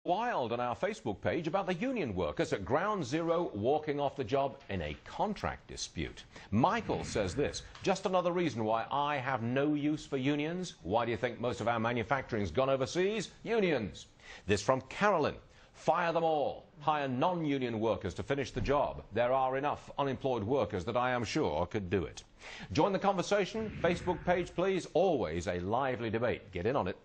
Wild on our Facebook page about the union workers at Ground Zero walking off the job in a contract dispute. Michael says this: just another reason why I have no use for unions. Why do you think most of our manufacturing's gone overseas? Unions. This from Carolyn: fire them all. Hire non-union workers to finish the job. There are enough unemployed workers that I am sure could do it. Join the conversation. Facebook page, please. Always a lively debate. Get in on it.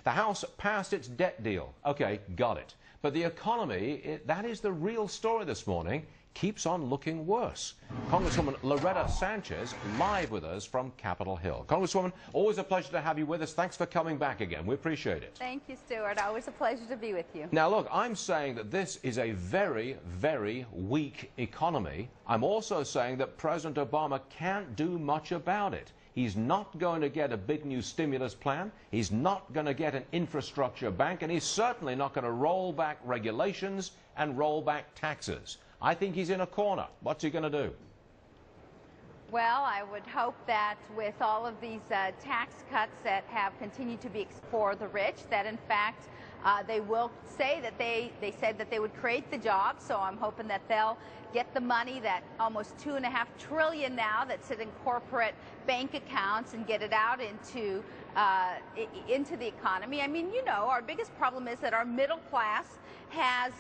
The House passed its debt deal. Okay, got it. But the economy, that is the real story this morning, keeps on looking worse. Congresswoman Loretta Sanchez live with us from Capitol Hill. Congresswoman, always a pleasure to have you with us. Thanks for coming back again. We appreciate it. Thank you, Stuart. Always a pleasure to be with you. Now, look, I'm saying that this is a very, very weak economy. I'm also saying that President Obama can't do much about it. He's not going to get a big new stimulus plan. He's not going to get an infrastructure bank, and he's certainly not going to roll back regulations and roll back taxes. I think he's in a corner. What's he going to do? Well, I would hope that with all of these tax cuts that have continued to be for the rich, that in fact they will say that they said that they would create the jobs. So I'm hoping that they'll get the money, that almost $2.5 trillion now that sit in corporate bank accounts, and get it out into the economy. I mean, you know, our biggest problem is that our middle class has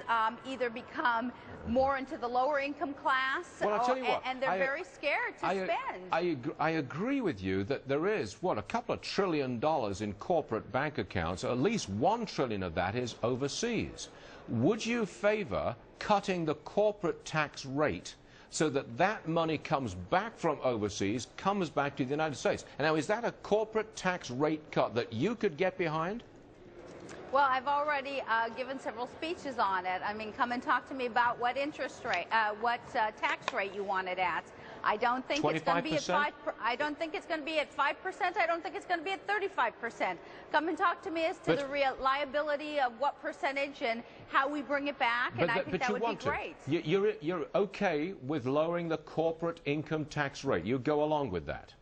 either become more into the lower income class, well, I'll tell you what, and they're very scared to spend. I agree with you that there is, what, a couple of $1 trillion in corporate bank accounts. At least $1 trillion of that is overseas. Would you favor cutting the corporate tax rate so that that money comes back from overseas, comes back to the United States? And now, is that a corporate tax rate cut that you could get behind? Well, I've already given several speeches on it. I mean, come and talk to me about what interest rate, what tax rate you want it at. I don't think 25%? It's going to be at 5%. I don't think it's going to be at 5%. I don't think it's going to be at 35%. Come and talk to me as to the reliability of what percentage and how we bring it back, and I think that would be great. You're okay with lowering the corporate income tax rate? You go along with that?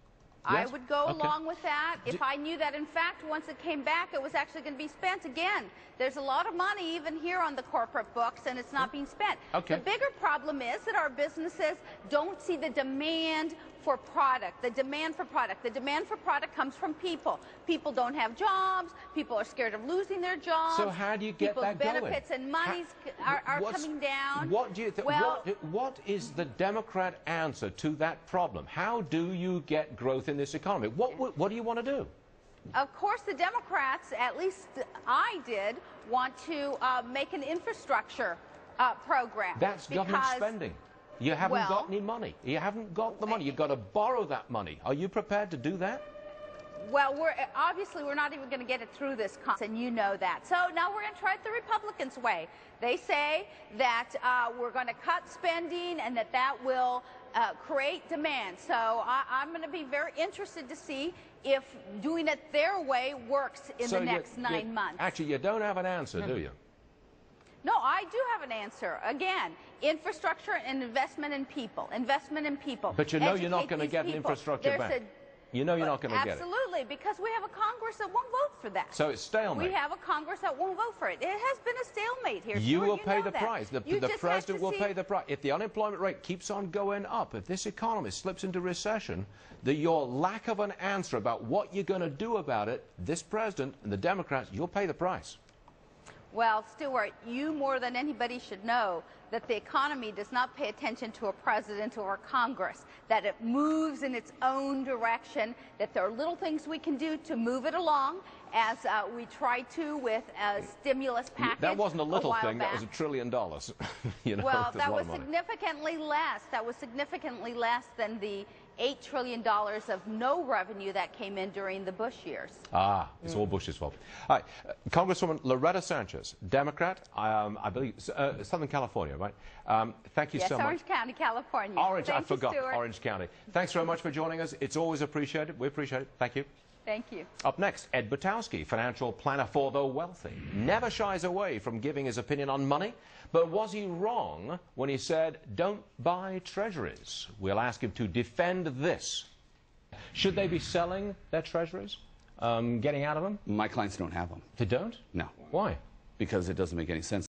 Yes? I would go along with that if I knew that, in fact, once it came back, it was actually going to be spent. Again, there's a lot of money even here on the corporate books, and it's not being spent. Okay. The bigger problem is that our businesses don't see the demand for product. The demand for product. The demand for product comes from people. People don't have jobs. People are scared of losing their jobs. So how do you get that going? People's benefits and monies are coming down. What do you think? Well, what is the Democrat answer to that problem? How do you get growth in this economy? What do you want to do? Of course, the Democrats, at least I did, want to make an infrastructure program. That's government spending. You haven't got any money. You haven't got the money. You've got to borrow that money. Are you prepared to do that? Well, obviously we're not even going to get it through this Congress, and you know that. So now we're going to try it the Republicans' way. They say that we're going to cut spending and that will create demand. So I'm going to be very interested to see if doing it their way works in the next 9 months. Actually, you don't have an answer, do you? No, I do have an answer. Again, infrastructure and investment in people. Investment in people. But you know you're not going to get an infrastructure bank. You know you're not going to get it. Absolutely, because we have a Congress that won't vote for that. So it's stalemate. We have a Congress that won't vote for it. It has been a stalemate here. You will pay the price. The president will pay the price. If the unemployment rate keeps on going up, if this economy slips into recession, your lack of an answer about what you're going to do about it, this president and the Democrats, you'll pay the price. Well, Stuart, you more than anybody should know that the economy does not pay attention to a president or a Congress, that it moves in its own direction, that there are little things we can do to move it along, as we tried to with a stimulus package. That wasn't a little thing, back. That was $1 trillion. You know, well, that was significantly less. That was significantly less than the $8 trillion of no revenue that came in during the Bush years. Ah, it's all Bush's fault. All right, Congresswoman Loretta Sanchez, Democrat, I believe, Southern California, right? Thank you so much. Yes, Orange County, California. Orange, I forgot, Orange County. Thanks very much for joining us. It's always appreciated. We appreciate it. Thank you. Thank you. Up next, Ed Butowski, financial planner for the wealthy. Never shies away from giving his opinion on money. But was he wrong when he said, don't buy treasuries? We'll ask him to defend this. Should they be selling their treasuries? Getting out of them? My clients don't have them. They don't? No. Why? because it doesn't make any sense.